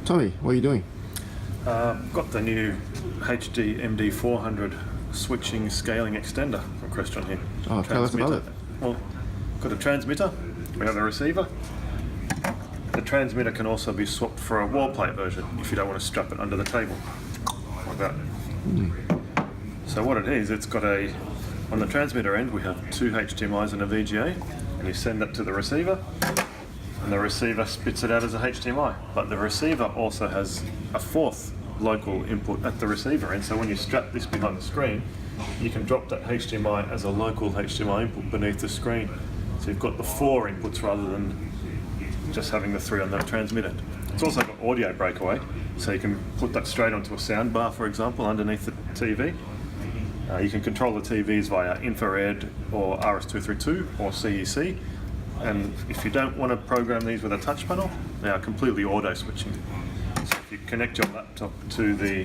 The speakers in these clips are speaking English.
Tommy, what are you doing? Got the new Hdmd 400 switching scaling extender from Crestron here. Oh, tell us about it. Well, got a transmitter, we have a receiver. The transmitter can also be swapped for a wall plate version if you don't want to strap it under the table, like that. So what it is, it's got on the transmitter end we have two HDMIs and a VGA, and you send that to the receiver, and the receiver spits it out as a HDMI. But the receiver also has a fourth local input at the receiver end, so when you strap this behind the screen, you can drop that HDMI as a local HDMI input beneath the screen. So you've got the four inputs rather than just having the three on the transmitter. It's also got audio breakaway, so you can put that straight onto a sound bar, for example, underneath the TV. You can control the TVs via infrared or RS232 or CEC. And if you don't want to program these with a touch panel, they are completely auto switching. So if you connect your laptop to the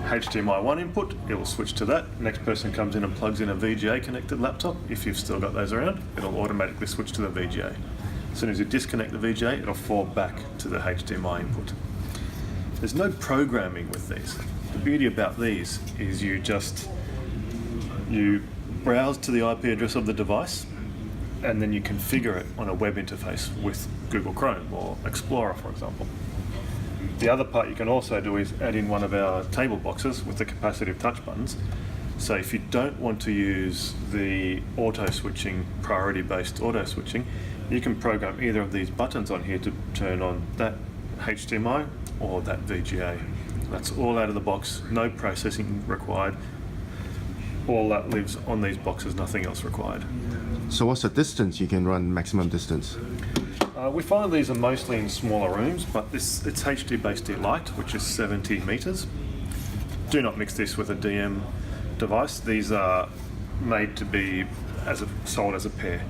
HDMI 1 input, it will switch to that. Next person comes in and plugs in a VGA connected laptop. If you've still got those around, it'll automatically switch to the VGA. As soon as you disconnect the VGA, it'll fall back to the HDMI input. There's no programming with these. The beauty about these is you browse to the IP address of the device, and then you configure it on a web interface with Google Chrome or Explorer, for example. The other part you can also do is add in one of our table boxes with the capacitive touch buttons. So if you don't want to use the auto switching, priority-based auto switching, you can program either of these buttons on here to turn on that HDMI or that VGA. That's all out of the box, no processing required. All that lives on these boxes, nothing else required. So what's the distance you can run maximum distance? We find these are mostly in smaller rooms, but it's HD-based light, which is 70 meters. Do not mix this with a DM device. These are made to be sold as a pair.